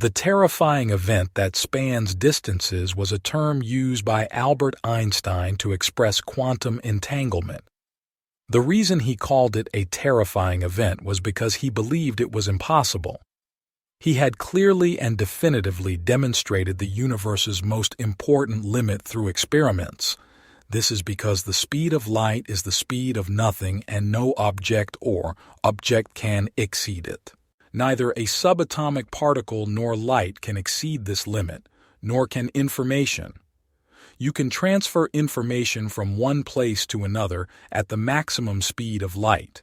The terrifying event that spans distances was a term used by Albert Einstein to express quantum entanglement. The reason he called it a terrifying event was because he believed it was impossible. He had clearly and definitively demonstrated the universe's most important limit through experiments. This is because the speed of light is the speed of nothing and no object can exceed it. Neither a subatomic particle nor light can exceed this limit, nor can information. You can transfer information from one place to another at the maximum speed of light.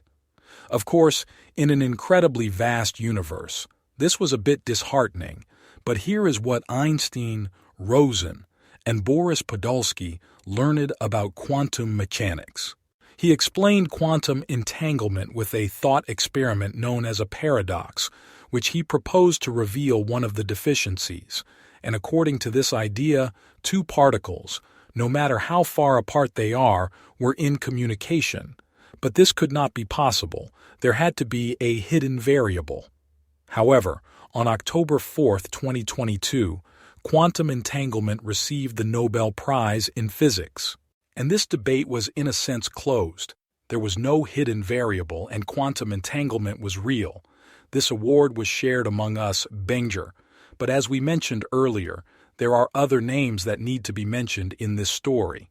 Of course, in an incredibly vast universe, this was a bit disheartening, but here is what Einstein, Rosen, and Boris Podolsky learned about quantum mechanics. He explained quantum entanglement with a thought experiment known as a paradox, which he proposed to reveal one of the deficiencies. And according to this idea, two particles, no matter how far apart they are, were in communication. But this could not be possible. There had to be a hidden variable. However, on October 4, 2022, quantum entanglement received the Nobel Prize in Physics. And this debate was in a sense closed. There was no hidden variable and quantum entanglement was real. This award was shared among us, Benger. But as we mentioned earlier, there are other names that need to be mentioned in this story.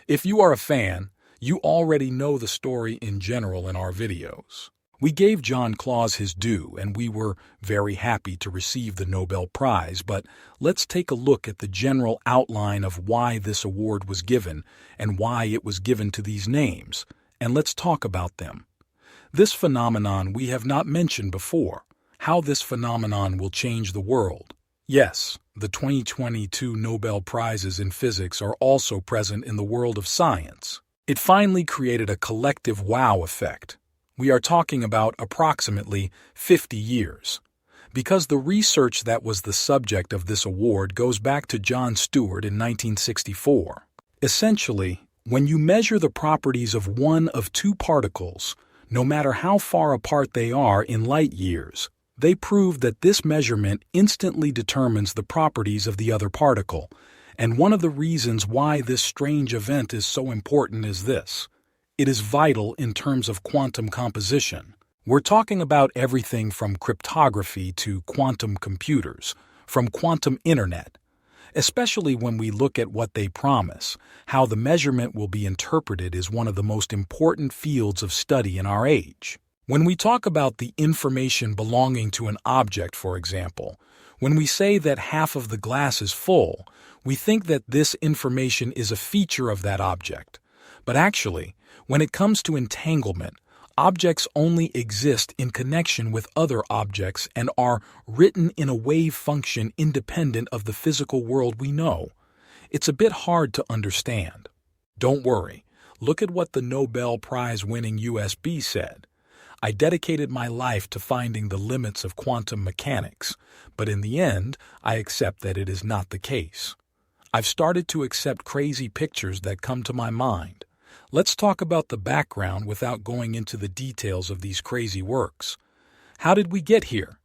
If you are a fan, you already know the story in general in our videos. We gave John Claus his due, and we were very happy to receive the Nobel Prize, but let's take a look at the general outline of why this award was given and why it was given to these names, and let's talk about them. This phenomenon we have not mentioned before, how this phenomenon will change the world. Yes, the 2022 Nobel Prizes in Physics are also present in the world of science. It finally created a collective wow effect. We are talking about approximately 50 years. Because the research that was the subject of this award goes back to John Stewart in 1964. Essentially, when you measure the properties of one of two particles, no matter how far apart they are in light years, they proved that this measurement instantly determines the properties of the other particle. And one of the reasons why this strange event is so important is this. It is vital in terms of quantum composition. We're talking about everything from cryptography to quantum computers, from quantum internet, especially when we look at what they promise. How the measurement will be interpreted is one of the most important fields of study in our age. When we talk about the information belonging to an object, for example, when we say that half of the glass is full, we think that this information is a feature of that object. But actually, when it comes to entanglement, objects only exist in connection with other objects and are written in a wave function independent of the physical world we know. It's a bit hard to understand. Don't worry. Look at what the Nobel Prize-winning USB said. I dedicated my life to finding the limits of quantum mechanics, but in the end, I accept that it is not the case. I've started to accept crazy pictures that come to my mind. Let's talk about the background without going into the details of these crazy works. How did we get here?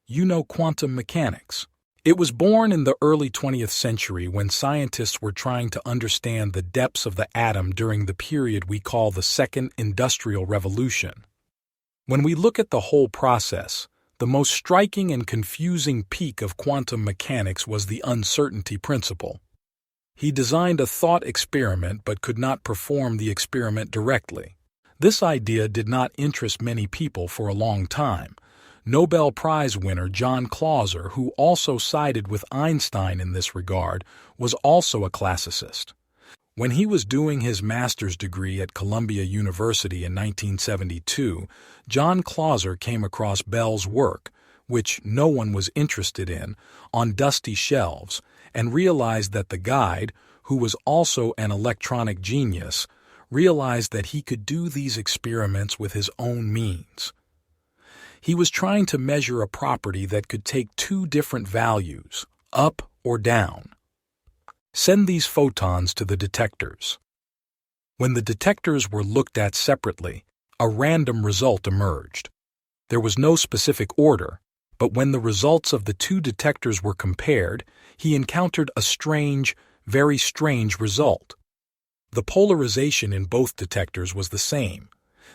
You know quantum mechanics. It was born in the early 20th century when scientists were trying to understand the depths of the atom during the period we call the Second Industrial Revolution. When we look at the whole process, the most striking and confusing peak of quantum mechanics was the uncertainty principle. He designed a thought experiment but could not perform the experiment directly. This idea did not interest many people for a long time. Nobel Prize winner John Clauser, who also sided with Einstein in this regard, was also a classicist. When he was doing his master's degree at Columbia University in 1972, John Clauser came across Bell's work, which no one was interested in, on dusty shelves, and realized that the guide, who was also an electronic genius, realized that he could do these experiments with his own means. He was trying to measure a property that could take two different values, up or down. Send these photons to the detectors. When the detectors were looked at separately, a random result emerged. There was no specific order, But when the results of the two detectors were compared, he encountered a strange, very strange result. The polarization in both detectors was the same.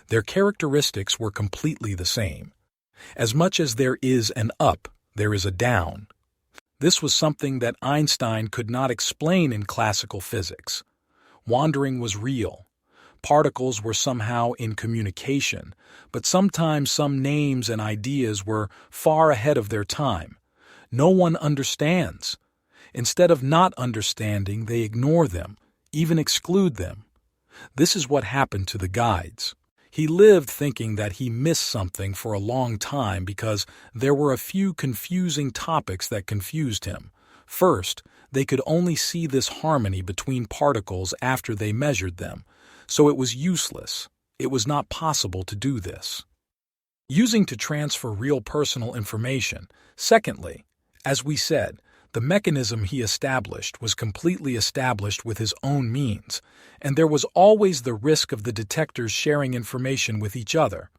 Their characteristics were completely the same. As much as there is an up, there is a down. This was something that Einstein could not explain in classical physics. Wandering was real. Particles were somehow in communication, but sometimes some names and ideas were far ahead of their time. No one understands. Instead of not understanding, they ignore them, even exclude them. This is what happened to the guides. He lived thinking that he missed something for a long time because there were a few confusing topics that confused him. First, they could only see this harmony between particles after they measured them, so it was useless. It was not possible to do this. Using to transfer real personal information. Secondly, as we said, the mechanism he established was completely established with his own means, and there was always the risk of the detectors sharing information with each other.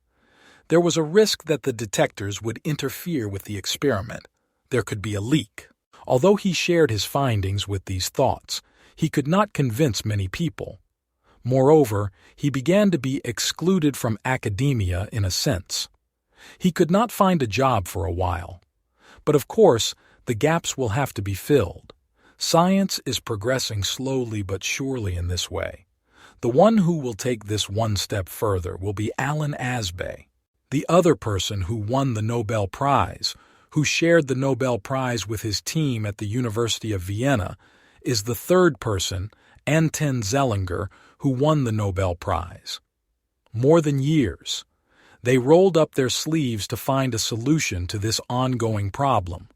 There was a risk that the detectors would interfere with the experiment. There could be a leak. Although he shared his findings with these thoughts, he could not convince many people. Moreover, he began to be excluded from academia in a sense. He could not find a job for a while. But of course, the gaps will have to be filled. Science is progressing slowly but surely in this way. The one who will take this one step further will be Alan Asbay, the other person who won the Nobel Prize, who shared the Nobel Prize with his team at the University of Vienna, is the third person, Anton Zeilinger, who won the Nobel Prize. More than years. They rolled up their sleeves to find a solution to this ongoing problem.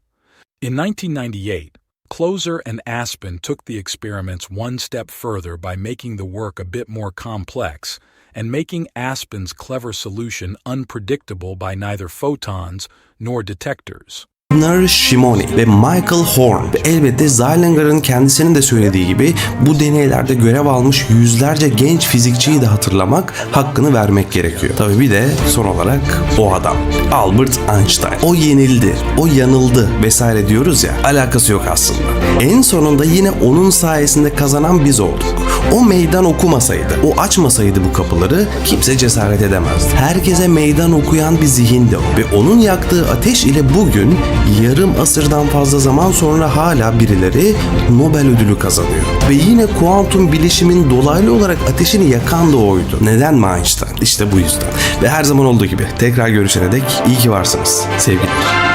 In 1998, Closer and Aspen took the experiments one step further by making the work a bit more complex and making Aspen's clever solution unpredictable by neither photons nor detectors. Shimoni ve Michael Horn ve elbette Zeilinger'ın kendisinin de söylediği gibi bu deneylerde görev almış yüzlerce genç fizikçiyi de hatırlamak, hakkını vermek gerekiyor. Tabii bir de son olarak o adam, Albert Einstein. O yenildi, o yanıldı vesaire diyoruz ya, alakası yok aslında. En sonunda yine onun sayesinde kazanan biz olduk. O meydan okumasaydı, o açmasaydı bu kapıları kimse cesaret edemezdi. Herkese meydan okuyan bir zihindi o ve onun yaktığı ateş ile bugün yarım asırdan fazla zaman sonra hala birileri Nobel ödülü kazanıyor. Ve yine kuantum bilişimin dolaylı olarak ateşini yakan da oydu. Neden mi Einstein? İşte bu yüzden. Ve her zaman olduğu gibi tekrar görüşene dek iyi ki varsınız. Sevgiler.